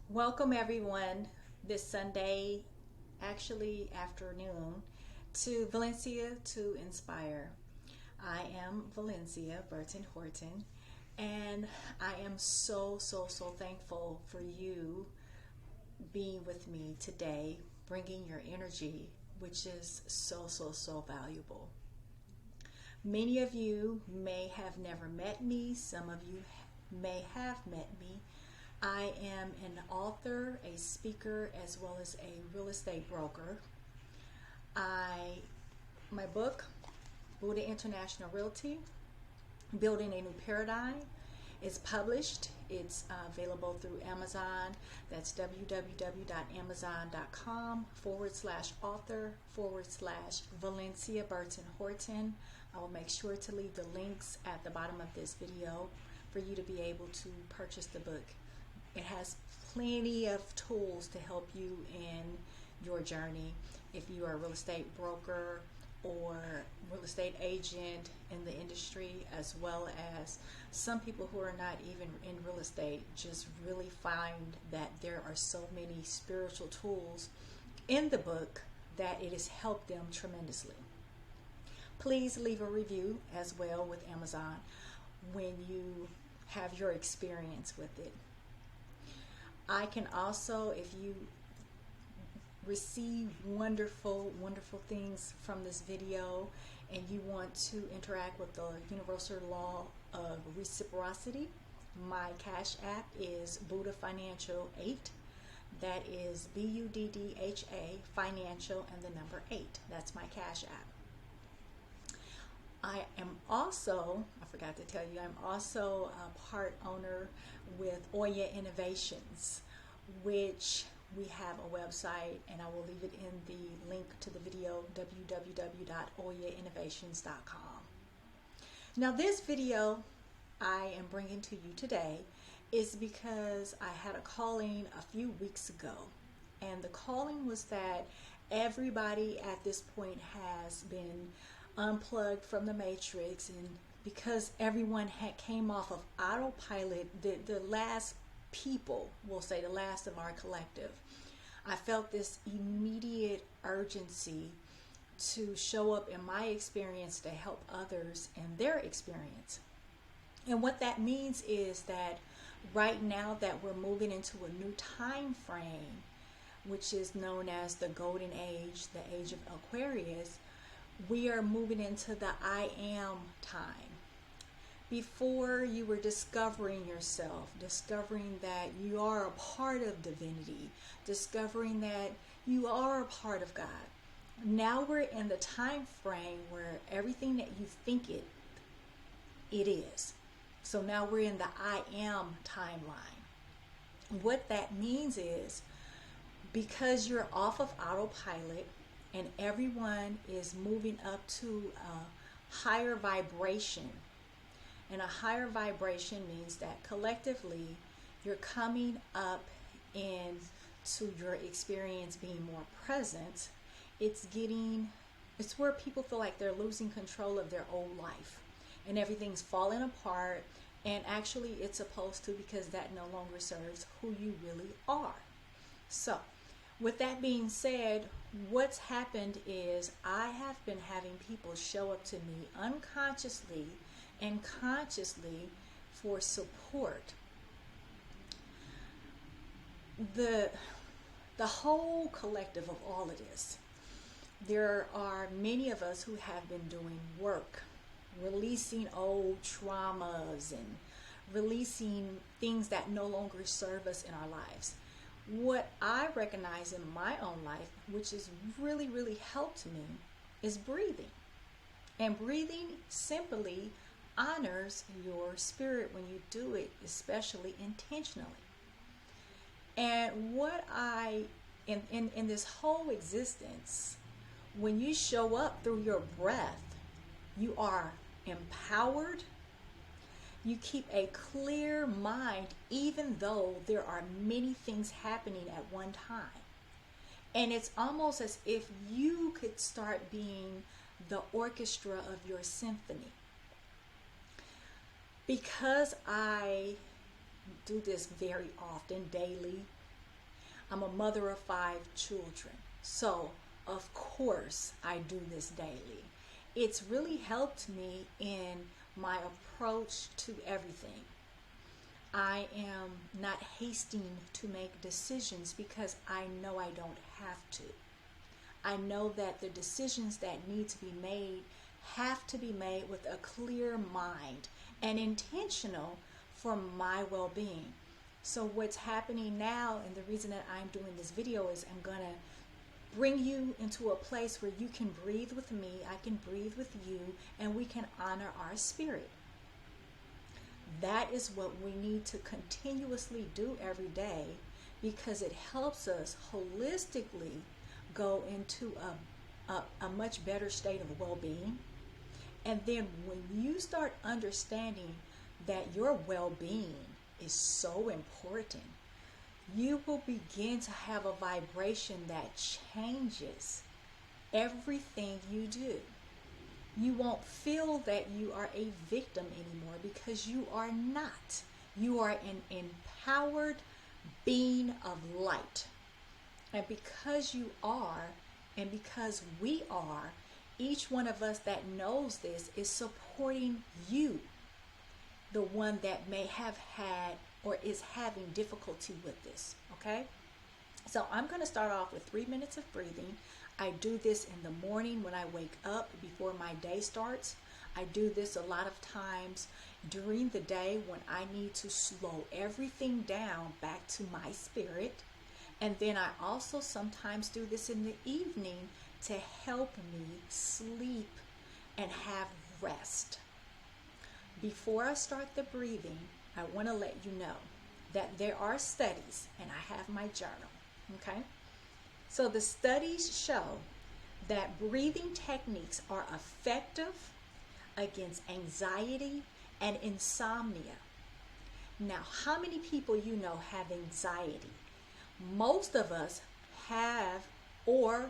Welcome everyone this Sunday, actually afternoon, to Valencia to Inspire. I am Valencia Burton Horton, and I am so thankful for you being with me today, bringing your energy, which is so valuable. Many of you may have never met me, some of you may have met me. I am an author, a speaker, as well as a real estate broker. My book, Buddha International Realty, Building a New Paradigm, is published. It's available through Amazon. That's www.amazon.com/author/Valencia Burton Horton. I will make sure to leave the links at the bottom of this video for you to be able to purchase the book. It has plenty of tools to help you in your journey. If you are a real estate broker or real estate agent in the industry, as well as some people who are not even in real estate, just really find that there are so many spiritual tools in the book that it has helped them tremendously. Please leave a review as well with Amazon when you have your experience with it. I can also, if you receive wonderful things from this video and you want to interact with the universal law of reciprocity, my Cash App is Buddha Financial 8. That is BUDDHA Financial and the number 8. That's my Cash App. I am also, I forgot to tell you, I'm also a part owner with Oya Innovations, which we have a website, and I will leave it in the link to the video, www.oyainnovations.com. Now this video I am bringing to you today is because I had a calling a few weeks ago, and the calling was that everybody at this point has been unplugged from the matrix, and because everyone had came off of autopilot, the last people, we'll say the last of our collective, I felt this immediate urgency to show up in my experience to help others in their experience. And what that means is that right now that we're moving into a new time frame, which is known as the golden age, the age of Aquarius, we are moving into the I am time. Before, you were discovering yourself, discovering that you are a part of divinity, discovering that you are a part of God. Now we're in the time frame where everything that you think it is. So now we're in the I am timeline. What that means is, because you're off of autopilot, and everyone is moving up to a higher vibration. And a higher vibration means that collectively you're coming up into your experience being more present. It's where people feel like they're losing control of their old life and everything's falling apart, and actually it's supposed to, because that no longer serves who you really are. So with that being said, what's happened is I have been having people show up to me unconsciously and consciously for support. The whole collective of all of this, there are many of us who have been doing work, releasing old traumas and releasing things that no longer serve us in our lives. What I recognize in my own life, which has really helped me, is breathing. And breathing simply honors your spirit when you do it, especially intentionally. And what in this whole existence, when you show up through your breath, you are empowered. You keep a clear mind, even though there are many things happening at one time. And it's almost as if you could start being the orchestra of your symphony. Because I do this very often, daily, I'm a mother of 5 children. So, of course, I do this daily. It's really helped me in my approach to everything. I am not hasting to make decisions because I know I don't have to. I know that the decisions that need to be made have to be made with a clear mind and intentional for my well-being. So what's happening now, and the reason that I'm doing this video, is I'm going to bring you into a place where you can breathe with me, I can breathe with you, and we can honor our spirit. That is what we need to continuously do every day, because it helps us holistically go into a much better state of well-being. And then when you start understanding that your well-being is so important, you will begin to have a vibration that changes everything you do. You won't feel that you are a victim anymore, because you are not. You are an empowered being of light. And because you are, and because we are, each one of us that knows this is supporting you, the one that may have had or is having difficulty with this, okay? So I'm going to start off with 3 minutes of breathing. I do this in the morning when I wake up before my day starts. I do this a lot of times during the day when I need to slow everything down back to my spirit. And then I also sometimes do this in the evening to help me sleep and have rest. Before I start the breathing, I want to let you know that there are studies, and I have my journal, okay? So the studies show that breathing techniques are effective against anxiety and insomnia. Now, how many people you know have anxiety? Most of us have or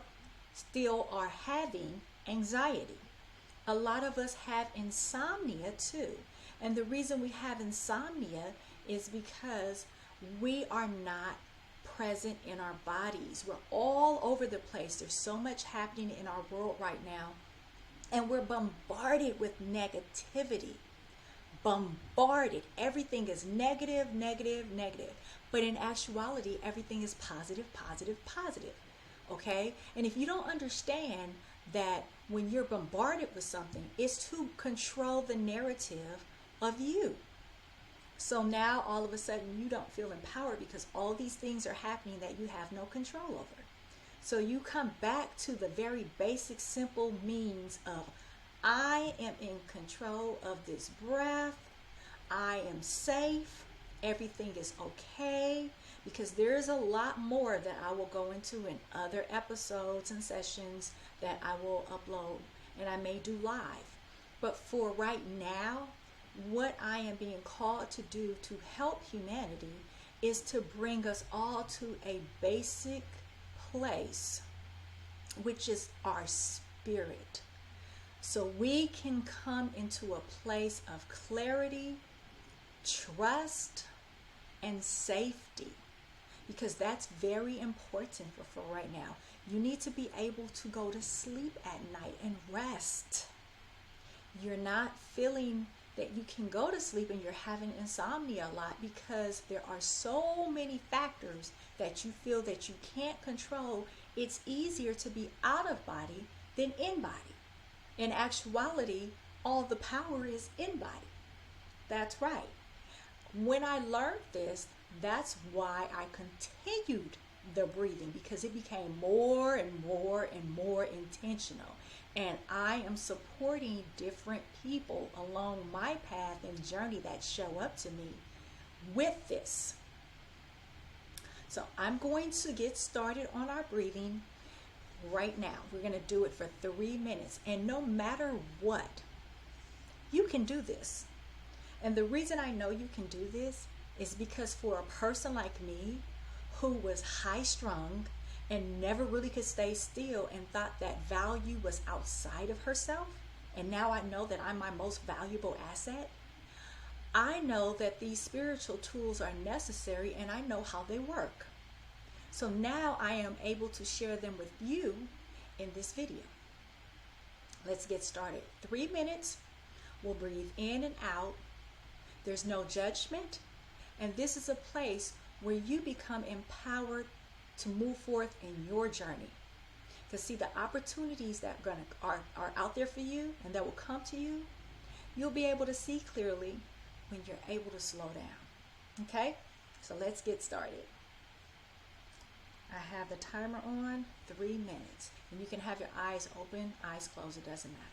still are having anxiety. A lot of us have insomnia too. And the reason we have insomnia is because we are not present in our bodies. We're all over the place. There's so much happening in our world right now. And we're bombarded with negativity. Bombarded. Everything is negative, negative, negative. But in actuality, everything is positive, positive, positive. Okay? And if you don't understand that when you're bombarded with something, it's to control the narrative of you. So now all of a sudden you don't feel empowered because all these things are happening that you have no control over. So you come back to the very basic, simple means of, I am in control of this breath. I am safe. Everything is okay. Because there's a lot more that I will go into in other episodes and sessions that I will upload, and I may do live. But for right now, what I am being called to do to help humanity is to bring us all to a basic place, which is our spirit. So we can come into a place of clarity, trust, and safety. Because that's very important for right now. You need to be able to go to sleep at night and rest. You're not feeling that you can go to sleep and you're having insomnia a lot because there are so many factors that you feel that you can't control. It's easier to be out of body than in body. In actuality, all the power is in body. That's right. When I learned this, that's why I continued the breathing, because it became more and more and more intentional. And I am supporting different people along my path and journey that show up to me with this. So I'm going to get started on our breathing right now. We're going to do it for 3 minutes. And no matter what, you can do this. And the reason I know you can do this is because for a person like me who was high-strung and never really could stay still and thought that value was outside of herself, and now I know that I'm my most valuable asset, I know that these spiritual tools are necessary and I know how they work. So now I am able to share them with you in this video. Let's get started. 3 minutes. We'll breathe in and out. There's no judgment. And this is a place where you become empowered to move forth in your journey. Because see, the opportunities that are out there for you and that will come to you, you'll be able to see clearly when you're able to slow down. Okay? So let's get started. I have the timer on, 3 minutes. And you can have your eyes open, eyes closed, it doesn't matter.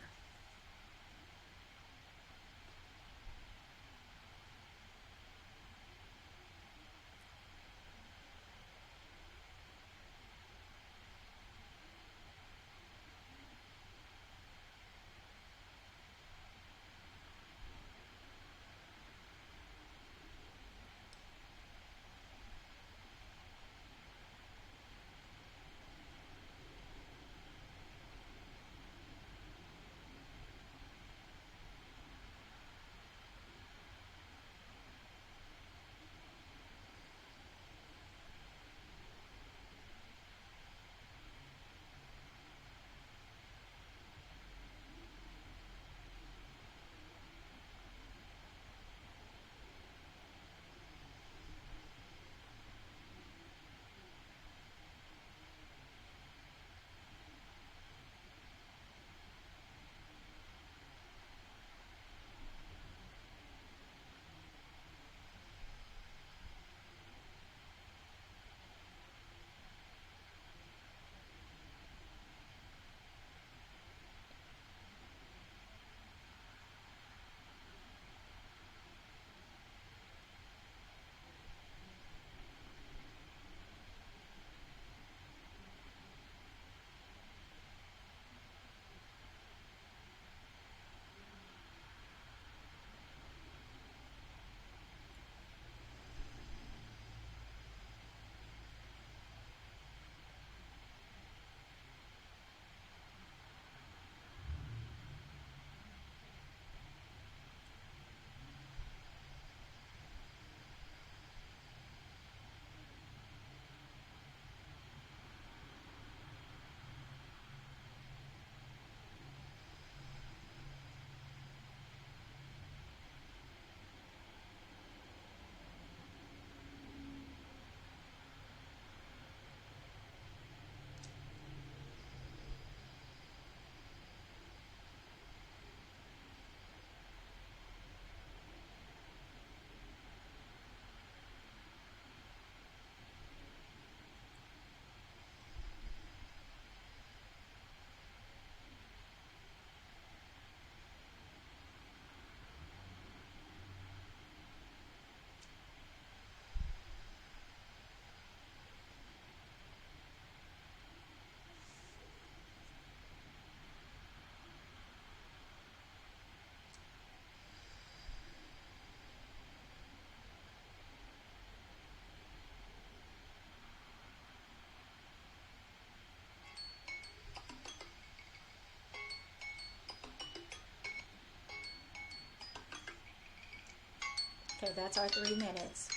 Okay, that's our 3 minutes.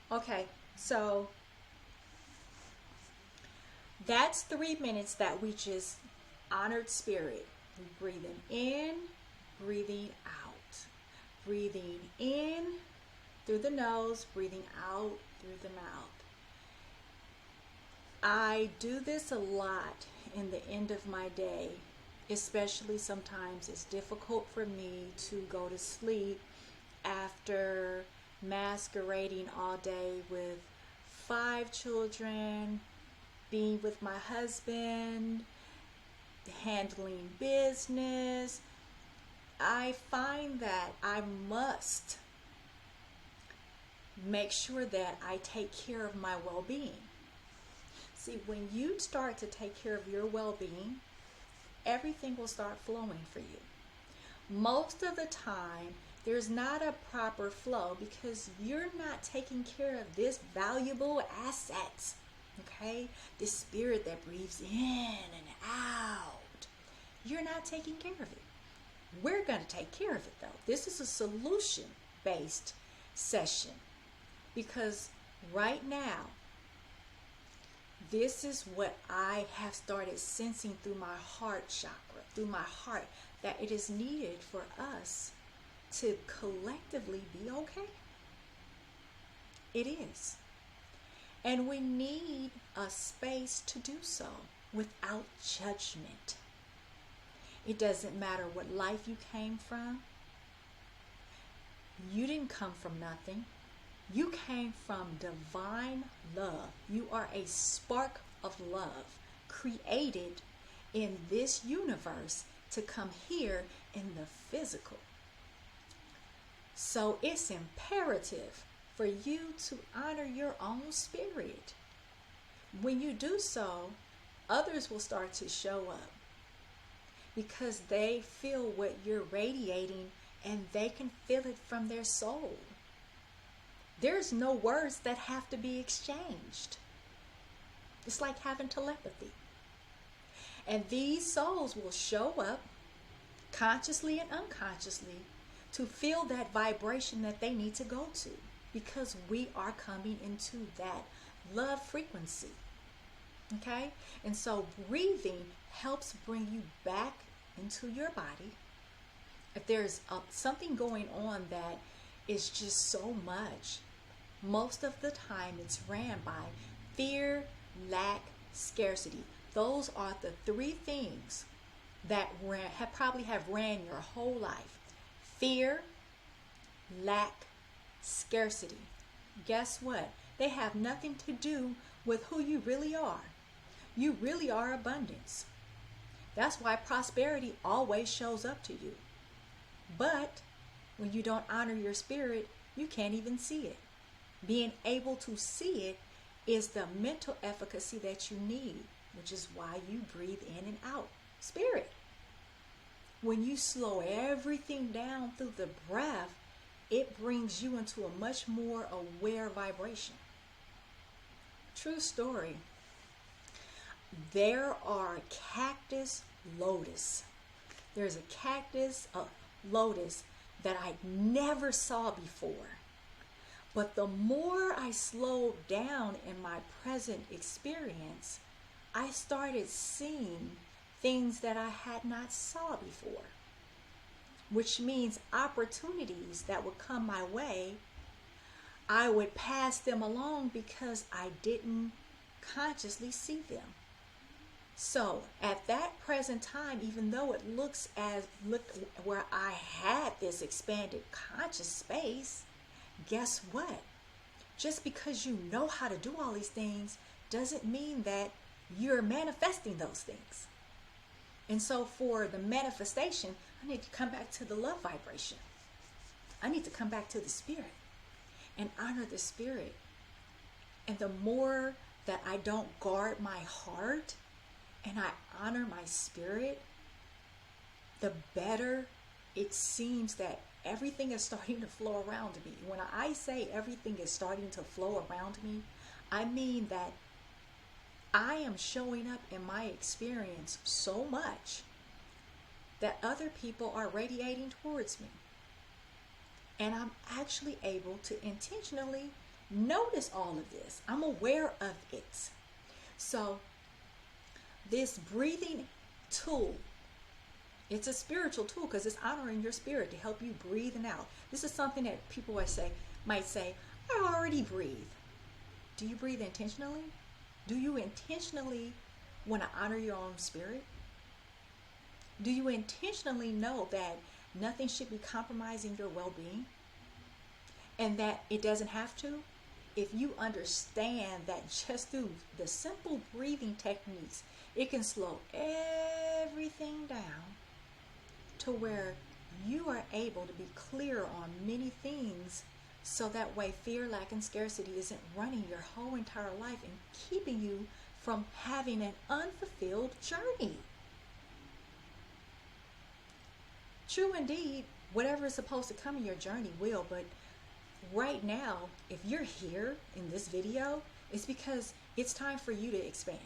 Okay, so that's 3 minutes that we just honored spirit. We breathing in, breathing out. Breathing in through the nose, breathing out through the mouth. I do this a lot in the end of my day, especially sometimes it's difficult for me to go to sleep after masquerading all day with 5 children, being with my husband, handling business. I find that I must make sure that I take care of my well-being. See, when you start to take care of your well-being, everything will start flowing for you. Most of the time, there's not a proper flow because you're not taking care of this valuable asset, okay? This spirit that breathes in and out. You're not taking care of it. We're going to take care of it though. This is a solution-based session because right now, this is what I have started sensing through my heart chakra, through my heart, that it is needed for us to collectively be okay. It is. And we need a space to do so without judgment. It doesn't matter what life you came from. You didn't come from nothing. You came from divine love. You are a spark of love created in this universe to come here in the physical. So it's imperative for you to honor your own spirit. When you do so, others will start to show up because they feel what you're radiating and they can feel it from their soul. There's no words that have to be exchanged. It's like having telepathy. And these souls will show up consciously and unconsciously to feel that vibration that they need to go to, because we are coming into that love frequency. Okay? And so breathing helps bring you back into your body. If there's something going on that is just so much, most of the time it's ran by fear, lack, scarcity. Those are the three things that probably have ran your whole life. Fear, lack, scarcity. Guess what? They have nothing to do with who you really are. You really are abundance. That's why prosperity always shows up to you. But when you don't honor your spirit, you can't even see it. Being able to see it is the mental efficacy that you need, which is why you breathe in and out. Spirit. When you slow everything down through the breath, it brings you into a much more aware vibration. True story. There are cactus lotus. There's a cactus lotus that I never saw before. But the more I slowed down in my present experience, I started seeing things that I had not saw before, which means opportunities that would come my way, I would pass them along because I didn't consciously see them. So at that present time, even though it looked where I had this expanded conscious space, guess what? Just because you know how to do all these things doesn't mean that you're manifesting those things. And so for the manifestation, I need to come back to the love vibration. I need to come back to the spirit and honor the spirit. And the more that I don't guard my heart and I honor my spirit, the better it seems that everything is starting to flow around me. When I say everything is starting to flow around me, I mean that I am showing up in my experience so much that other people are radiating towards me. And I'm actually able to intentionally notice all of this. I'm aware of it. So this breathing tool, it's a spiritual tool because it's honoring your spirit to help you breathe and out. This is something that people might say, I already breathe. Do you breathe intentionally? Do you intentionally want to honor your own spirit? Do you intentionally know that nothing should be compromising your well-being? And that it doesn't have to? If you understand that just through the simple breathing techniques, it can slow everything down to where you are able to be clear on many things, so that way fear, lack, and scarcity isn't running your whole entire life and keeping you from having an unfulfilled journey. True indeed, whatever is supposed to come in your journey will, but right now, if you're here in this video, it's because it's time for you to expand.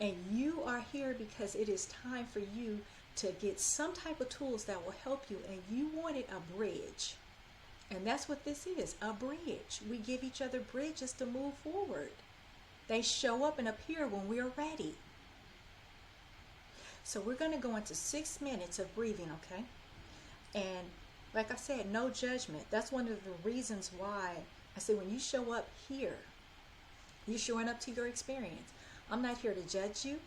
And you are here because it is time for you to get some type of tools that will help you, and you wanted a bridge. And that's what this is, a bridge. We give each other bridges to move forward. They show up and appear when we're ready. So we're going to go into 6 minutes of breathing, okay? And like I said, no judgment. That's one of the reasons why I say when you show up here, you're showing up to your experience. I'm not here to judge you.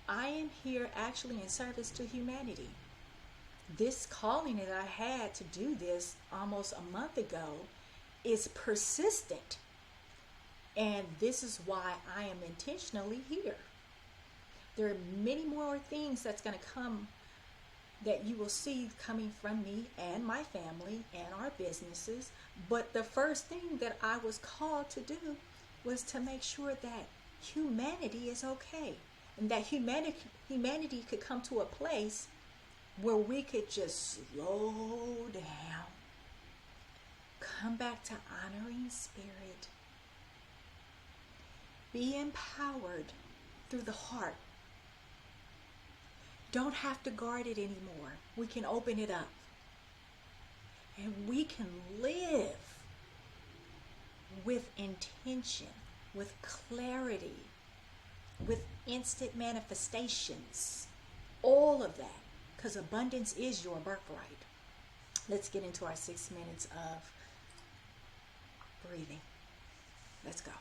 I am here actually in service to humanity. This calling that I had to do this almost a month ago is persistent. And this is why I am intentionally here. There are many more things that's going to come that you will see coming from me and my family and our businesses. But the first thing that I was called to do was to make sure that humanity is okay. And that humanity could come to a place where we could just slow down, come back to honoring spirit, be empowered through the heart. Don't have to guard it anymore. We can open it up. And we can live with intention, with clarity, with instant manifestations. All of that. Because abundance is your birthright. Let's get into our 6 minutes of breathing. Let's go.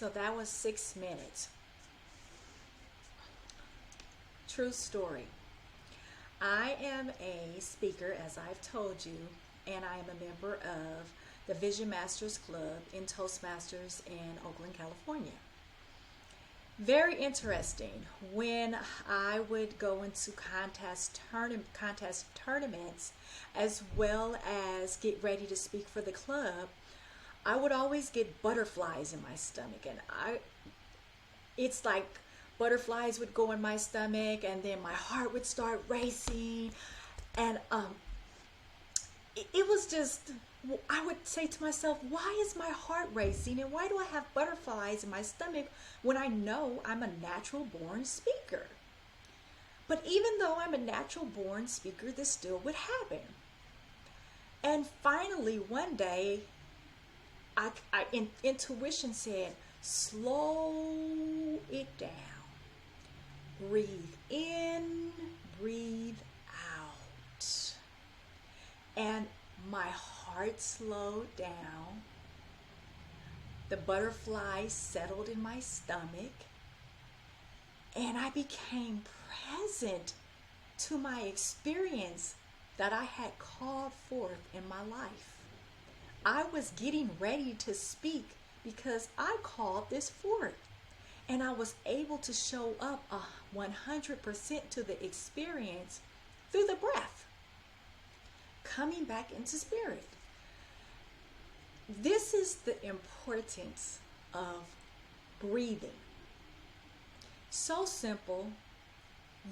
So that was 6 minutes. True story. I am a speaker, as I've told you, and I am a member of the Vision Masters Club in Toastmasters in Oakland, California. Very interesting. When I would go into contest tournaments, as well as get ready to speak for the club, I would always get butterflies in my stomach, and it's like butterflies would go in my stomach, and then my heart would start racing, and it was just, I would say to myself, why is my heart racing and why do I have butterflies in my stomach when I know I'm a natural born speaker? But even though I'm a natural born speaker, this still would happen. And finally, one day, intuition said, slow it down. Breathe in, breathe out. And my heart slowed down. The butterflies settled in my stomach. And I became present to my experience that I had called forth in my life. I was getting ready to speak because I called this forth. And I was able to show up 100% to the experience through the breath. Coming back into spirit. This is the importance of breathing. So simple,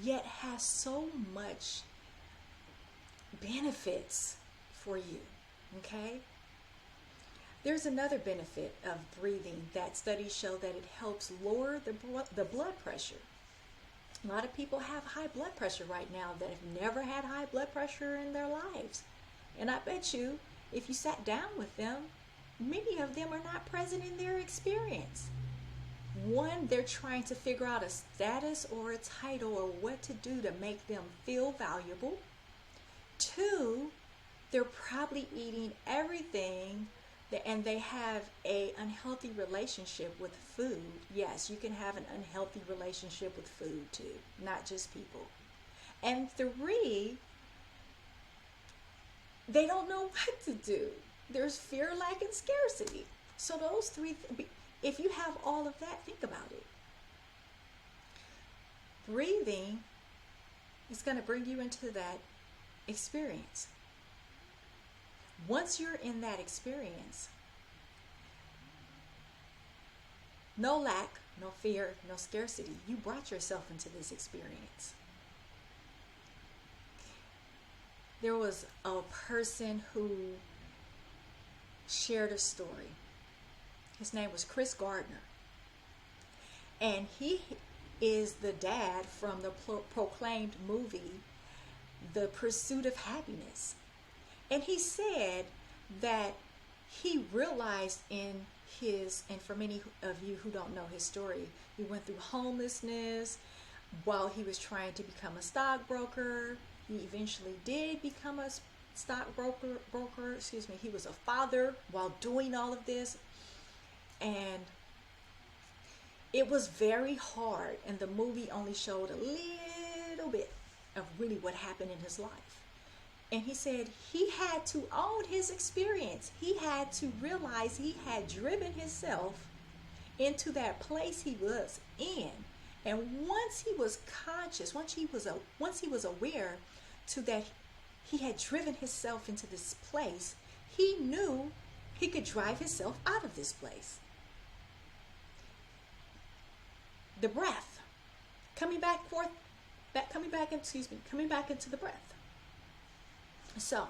yet has so much benefits for you. Okay? There's another benefit of breathing that studies show that it helps lower the blood pressure. A lot of people have high blood pressure right now that have never had high blood pressure in their lives. And I bet you, if you sat down with them, many of them are not present in their experience. One, they're trying to figure out a status or a title or what to do to make them feel valuable. Two, they're probably eating everything and they have an unhealthy relationship with food. Yes, you can have an unhealthy relationship with food too, not just people. And three, they don't know what to do. There's fear, lack, and scarcity. So those three, if you have all of that, think about it. Breathing is going to bring you into that experience. Once you're in that experience, no lack, no fear, no scarcity. You brought yourself into this experience. There was a person who shared a story. His name was Chris Gardner. And he is the dad from the proclaimed movie, The Pursuit of Happiness. And he said that he realized and for many of you who don't know his story, he went through homelessness while he was trying to become a stockbroker. He eventually did become a stockbroker. He was a father while doing all of this. And it was very hard. And the movie only showed a little bit of really what happened in his life. And he said he had to own his experience. He had to realize he had driven himself into that place he was in. And once he was conscious, once he was aware to that he had driven himself into this place, he knew he could drive himself out of this place. The breath. Coming back into the breath. So,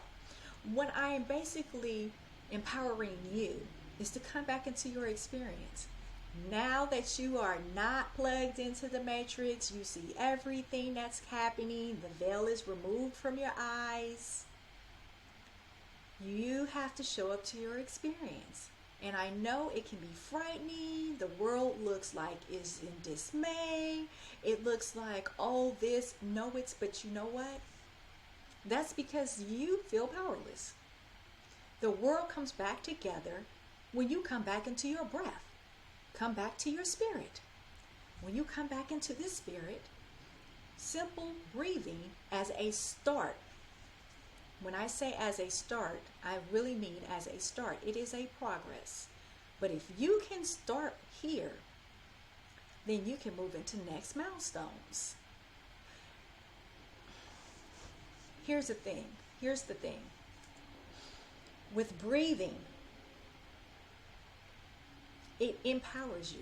what I am basically empowering you is to come back into your experience. Now that you are not plugged into the matrix, you see everything that's happening, the veil is removed from your eyes. You have to show up to your experience. And I know it can be frightening. The world looks like it's in dismay. It looks like, oh, this, no, it's, but you know what? That's because you feel powerless. The world comes back together when you come back into your breath. come back to your spirit. When you come back into this spirit, simple breathing as a start. When I say as a start, I really mean as a start. It is a progress. But if you can start here, then you can move into next milestones. Here's the thing. With breathing, it empowers you.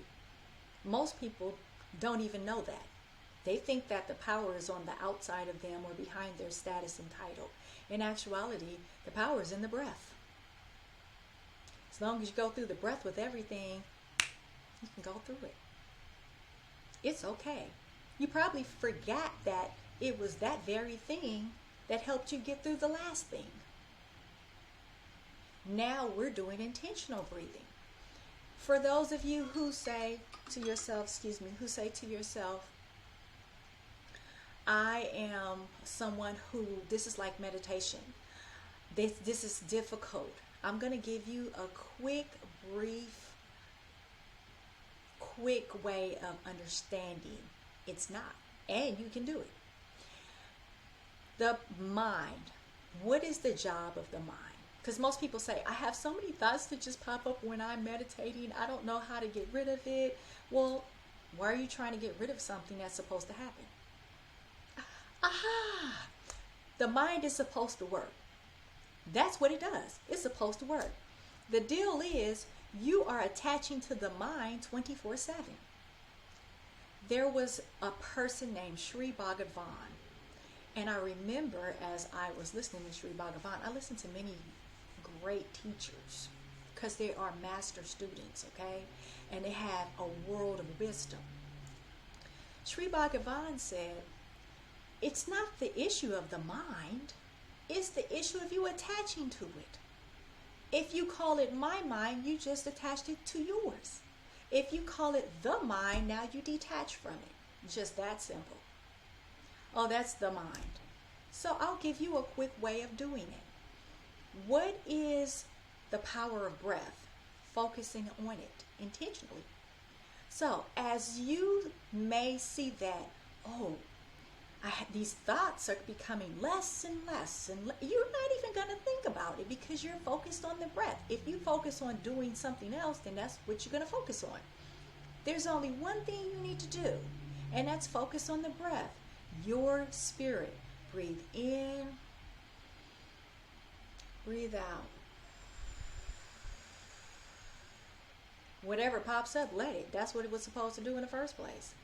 Most people don't even know that. They think that the power is on the outside of them or behind their status and title. In actuality, the power is in the breath. As long as you go through the breath with everything, you can go through it. It's okay. You probably forgot that it was that very thing that helped you get through the last thing. Now we're doing intentional breathing. For those of you who say to yourself, I am someone who, this is like meditation. This is difficult. I'm going to give you a quick way of understanding. It's not. And you can do it. The mind. What is the job of the mind? Because most people say, I have so many thoughts that just pop up when I'm meditating. I don't know how to get rid of it. Well, why are you trying to get rid of something that's supposed to happen? Aha! The mind is supposed to work. That's what it does. It's supposed to work. The deal is you are attaching to the mind 24/7. There was a person named Sri Bhagavan. And I remember as I was listening to Sri Bhagavan, I listened to many great teachers because they are master students, okay? And they have a world of wisdom. Sri Bhagavan said, it's not the issue of the mind, it's the issue of you attaching to it. If you call it my mind, you just attached it to yours. If you call it the mind, now you detach from it. Just that simple. Oh, that's the mind. So I'll give you a quick way of doing it. What is the power of breath? Focusing on it intentionally. So as you may see that, these thoughts are becoming less and less, and you're not even going to think about it because you're focused on the breath. If you focus on doing something else, then that's what you're going to focus on. There's only one thing you need to do, and that's focus on the breath. Your spirit. Breathe in, breathe out. Whatever pops up, let it. That's what it was supposed to do in the first place.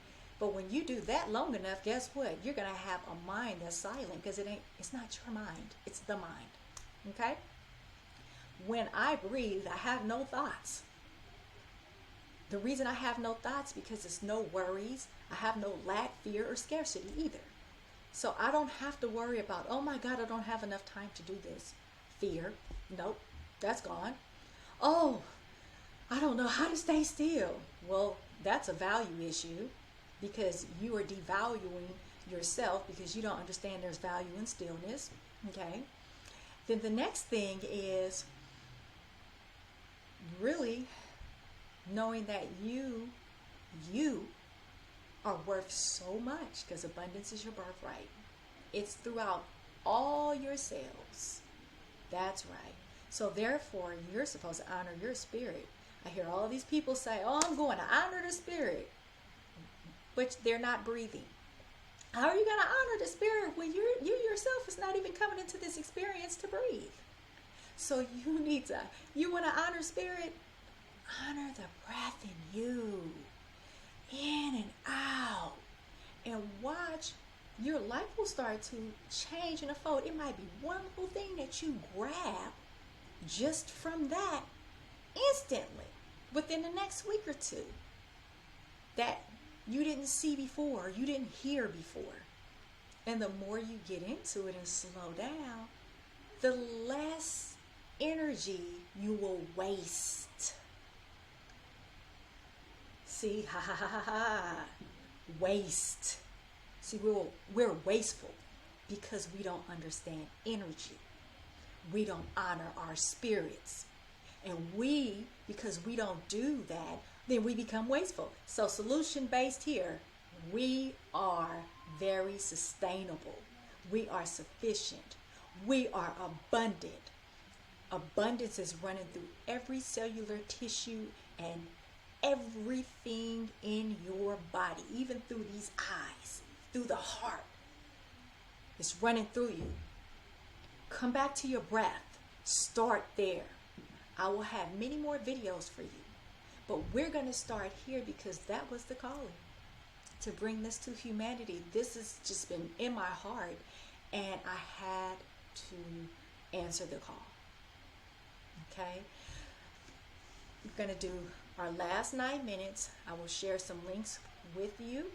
But when you do that long enough, guess what? You're going to have a mind that's silent because it's not your mind. It's the mind. Okay? When I breathe, I have no thoughts. The reason I have no thoughts because it's no worries. I have no lack, fear, or scarcity either. So I don't have to worry about, oh my God, I don't have enough time to do this. Fear. Nope. That's gone. Oh, I don't know how to stay still. Well, that's a value issue because you are devaluing yourself because you don't understand there's value in stillness. Okay? Then the next thing is really knowing that you are worth so much because abundance is your birthright. It's throughout all your cells. That's right. So therefore, you're supposed to honor your spirit. I hear all these people say, oh, I'm going to honor the spirit. But they're not breathing. How are you going to honor the spirit when you yourself is not even coming into this experience to breathe? So you want to honor spirit? Honor the breath in you. In and out. And watch, your life will start to change and unfold. It might be one little thing that you grab just from that instantly within the next week or two that you didn't see before, you didn't hear before. And the more you get into it and slow down, the less energy you will waste. See, waste. See, we're wasteful because we don't understand energy. We don't honor our spirits. And because we don't do that, then we become wasteful. So solution based here, we are very sustainable. We are sufficient. We are abundant. Abundance is running through every cellular tissue and everything in your body, even through these eyes, through the heart. It's running through you. Come back to your breath. Start there. I will have many more videos for you. But we're going to start here because that was the calling, to bring this to humanity. This has just been in my heart, and I had to answer the call. Okay? We're going to do our last 9 minutes. I will share some links with you,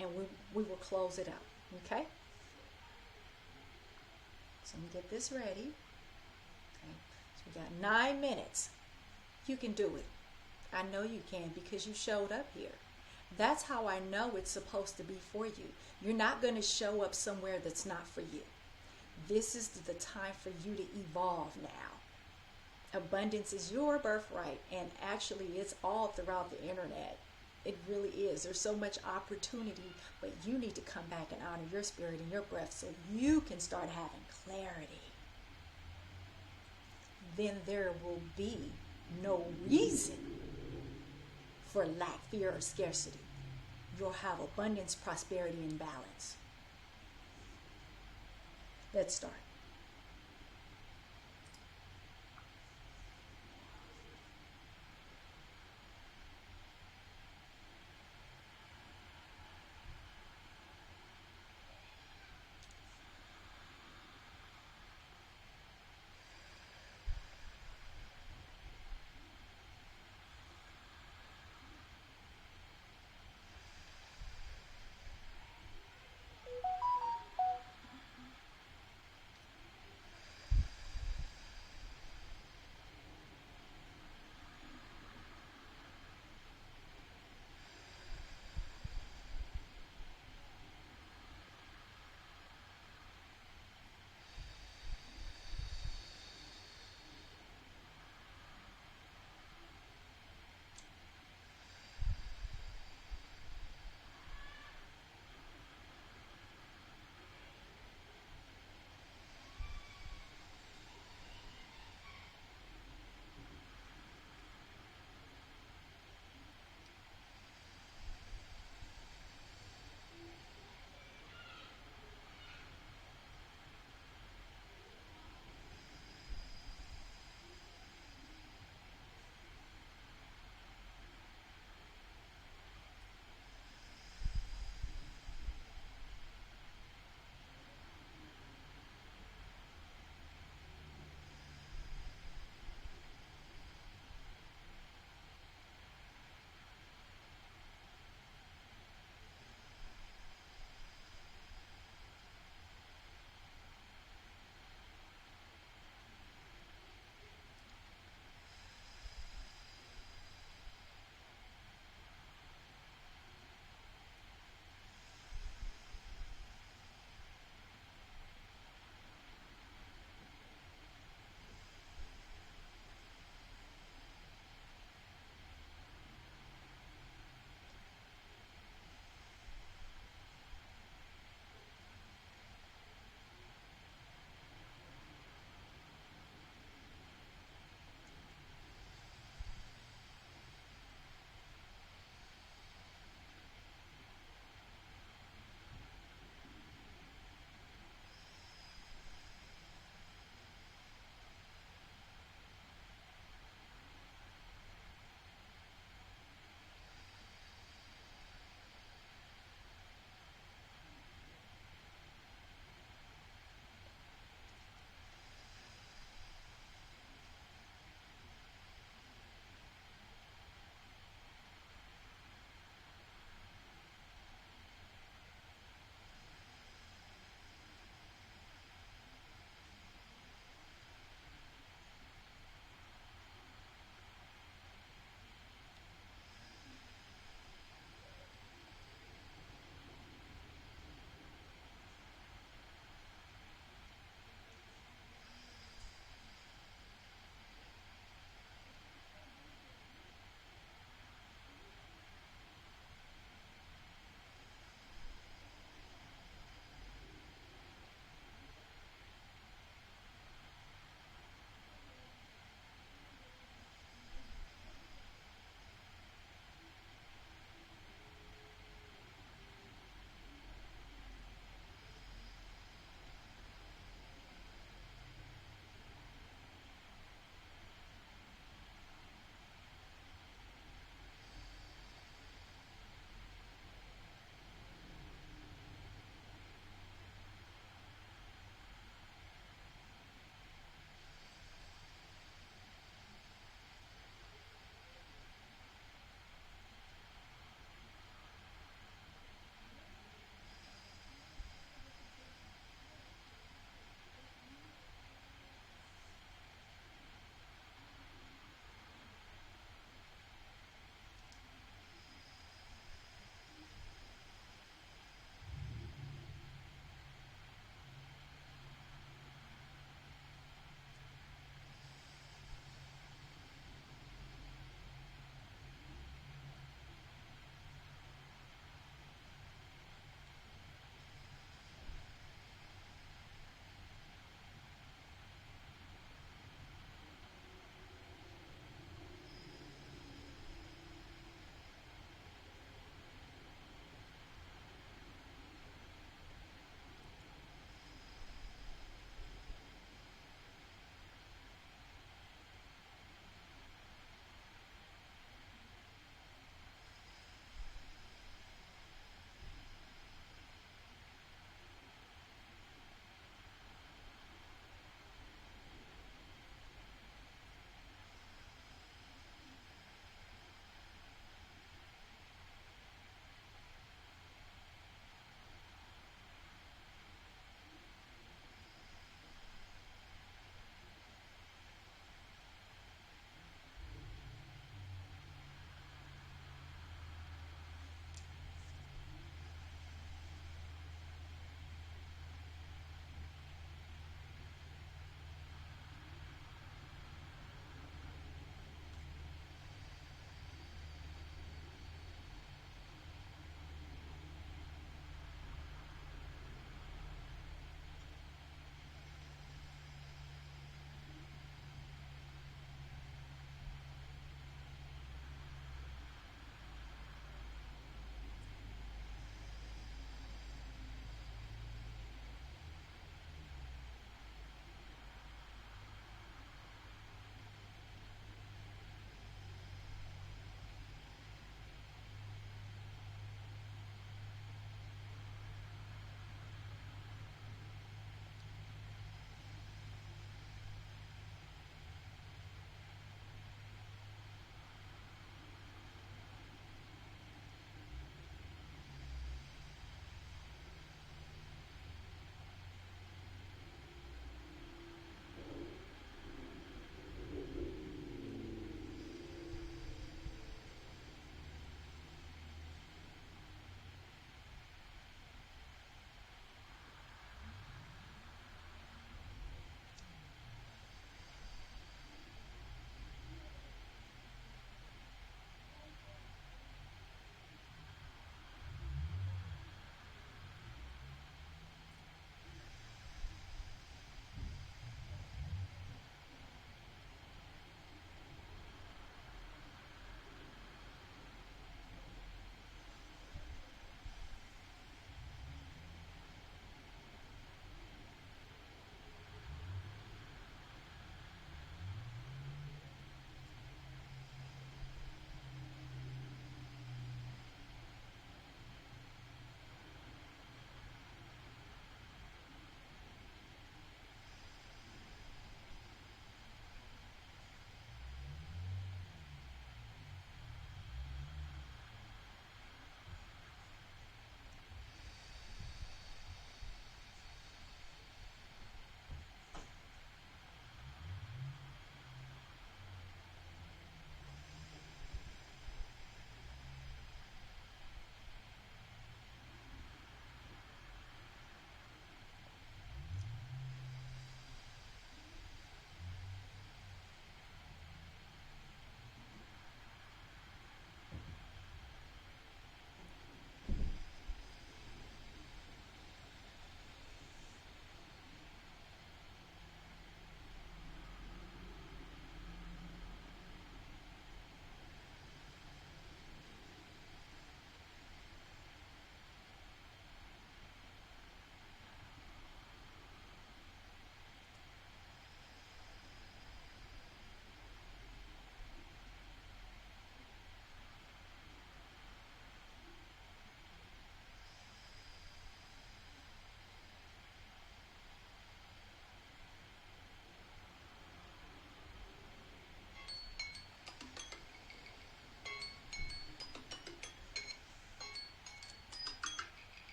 and we will close it out. Okay? So let me get this ready. Okay. So we got 9 minutes. You can do it. I know you can because you showed up here. That's how I know it's supposed to be for you. You're not going to show up somewhere that's not for you. This is the time for you to evolve now. Abundance is your birthright, and actually it's all throughout the internet. It really is. There's so much opportunity, but you need to come back and honor your spirit and your breath so you can start having clarity. Then there will be no reason for lack, fear, or scarcity. You'll have abundance, prosperity, and balance. Let's start.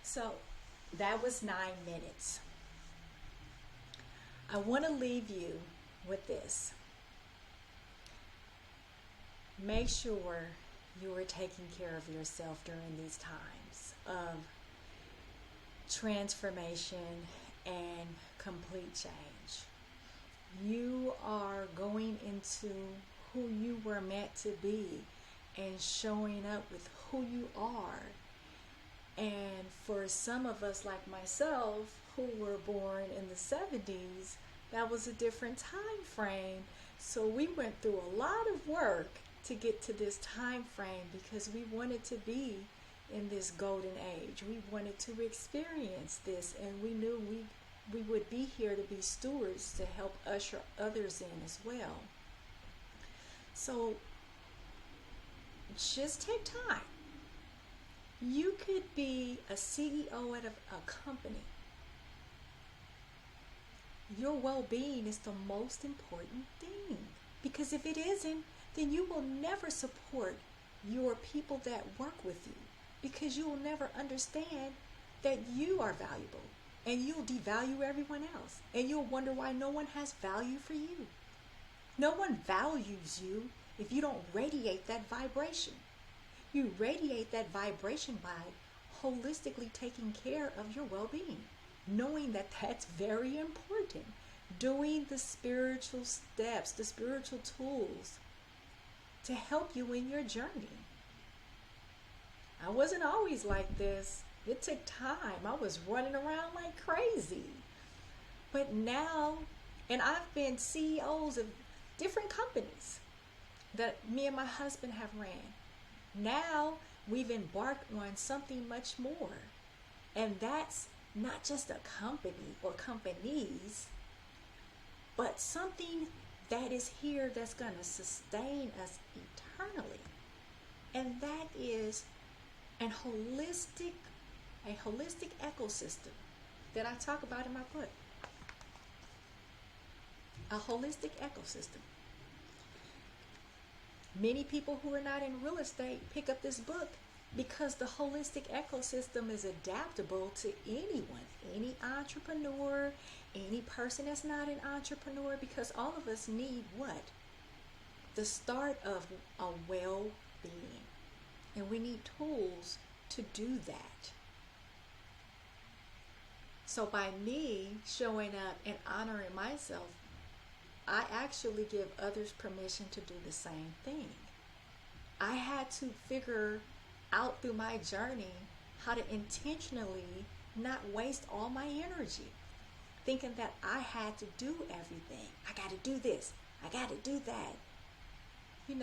So that was 9 minutes. I want to leave you with this. Make sure you are taking care of yourself during these times of transformation and complete change. You are going into who you were meant to be and showing up with who you are. And for some of us, like myself, who were born in the 70s, that was a different time frame. So we went through a lot of work to get to this time frame because we wanted to be in this golden age. We wanted to experience this, and we knew we would be here to be stewards to help usher others in as well. So just take time. You could be a CEO at a company. Your well-being is the most important thing, because if it isn't, then you will never support your people that work with you, because you will never understand that you are valuable, and you'll devalue everyone else, and you'll wonder why no one has value for you. No one values you if you don't radiate that vibration. You radiate that vibration by holistically taking care of your well-being, knowing that that's very important. Doing the spiritual steps, the spiritual tools to help you in your journey. I wasn't always like this. It took time. I was running around like crazy. But now, and I've been CEOs of different companies that me and my husband have ran. Now we've embarked on something much more. And that's not just a company or companies, but something that is here that's going to sustain us eternally. And that is a holistic ecosystem that I talk about in my book. A holistic ecosystem. Many people who are not in real estate pick up this book because the holistic ecosystem is adaptable to anyone, any entrepreneur, any person that's not an entrepreneur, because all of us need what? The start of a well-being. And we need tools to do that. So by me showing up and honoring myself, I actually give others permission to do the same thing. I had to figure out through my journey how to intentionally not waste all my energy, thinking that I had to do everything. I got to do this. I got to do that. You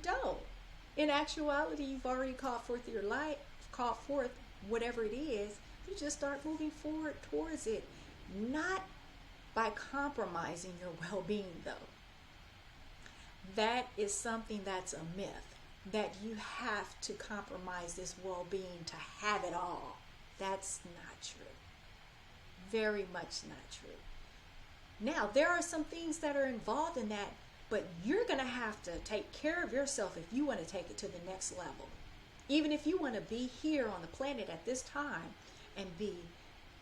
don't. In actuality, you've already called forth your light, called forth whatever it is. You just start moving forward towards it, not by compromising your well-being, though. That is something that's a myth, that you have to compromise this well-being to have it all. That's not true. Very much not true. Now, there are some things that are involved in that, but you're going to have to take care of yourself if you want to take it to the next level. Even if you want to be here on the planet at this time and be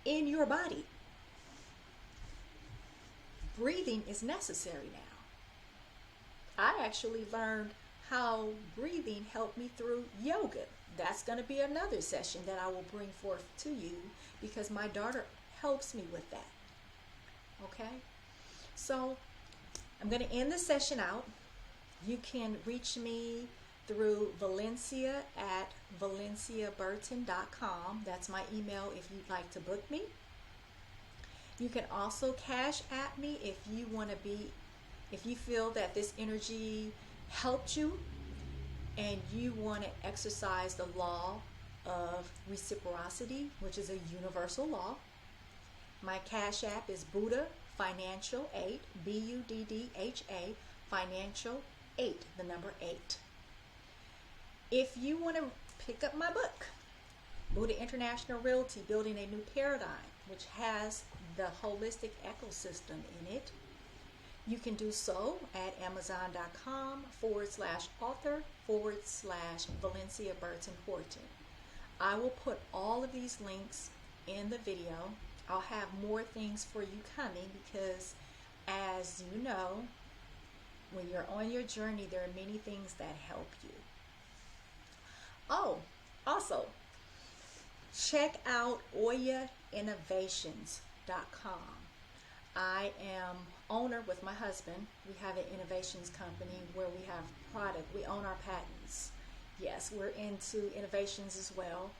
in your body. Breathing is necessary now. I actually learned how breathing helped me through yoga. That's going to be another session that I will bring forth to you, because my daughter helps me with that. Okay? So I'm going to end the session out. You can reach me through Valencia at valenciaburton.com. That's my email if you'd like to book me. You can also cash at me if you feel that this energy helped you and you want to exercise the law of reciprocity, which is a universal law. My cash app is Buddha Financial 8, Buddha Financial 8, the number 8. If you want to pick up my book, Buddha International Realty, Building a New Paradigm, which has the holistic ecosystem in it, you can do so at amazon.com/author/Valencia Burton Horton. I will put all of these links in the video. I'll have more things for you coming because, as you know, when you're on your journey, there are many things that help you. Oh, also, check out oyainnovations.com. I am owner with my husband. We have an innovations company where we have product. We own our patents. Yes, we're into innovations as well.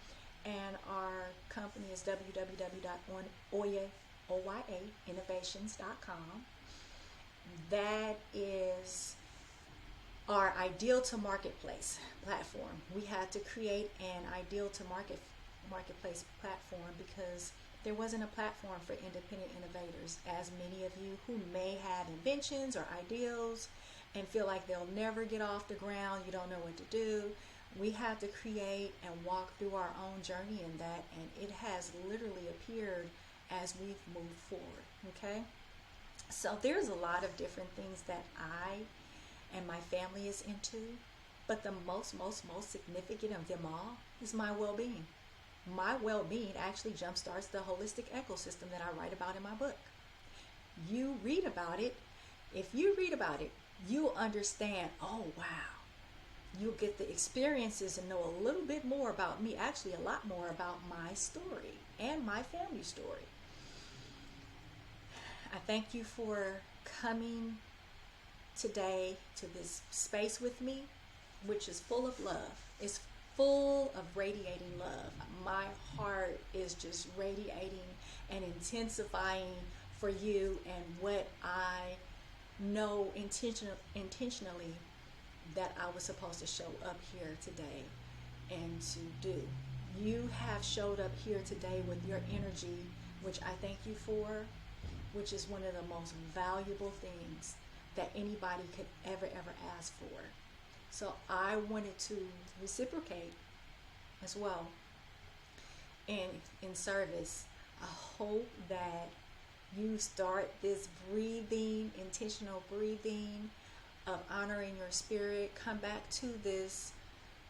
And our company is www.oyainnovations.com. That is our ideal to marketplace platform. We had to create an ideal to marketplace platform because there wasn't a platform for independent innovators, as many of you who may have inventions or ideals and feel like they'll never get off the ground, you don't know what to do. We had to create and walk through our own journey in that, and it has literally appeared as we've moved forward. Okay, so there's a lot of different things that I and my family is into, but the most significant of them all is my well-being. My well-being actually jumpstarts the holistic ecosystem that I write about in my book. You read about it. If you read about it, you'll understand, oh wow. You'll get the experiences and know a little bit more about me, actually a lot more about my story and my family story. I thank you for coming today to this space with me, which is full of love. It's full of radiating love. My heart is just radiating and intensifying for you and what I know intentionally that I was supposed to show up here today and to do. You have showed up here today with your energy, which I thank you for, which is one of the most valuable things that anybody could ever ask for. So I wanted to reciprocate as well in service. I hope that you start this breathing, intentional breathing of honoring your spirit. Come back to this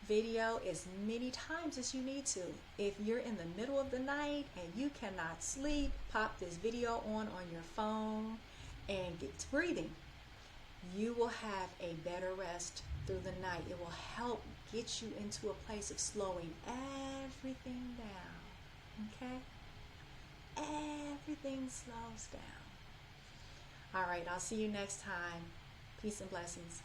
video as many times as you need to. If you're in the middle of the night and you cannot sleep, pop this video on your phone and get to breathing. You will have a better rest through the night. It will help get you into a place of slowing everything down. Okay? Everything slows down. All right, I'll see you next time. Peace and blessings.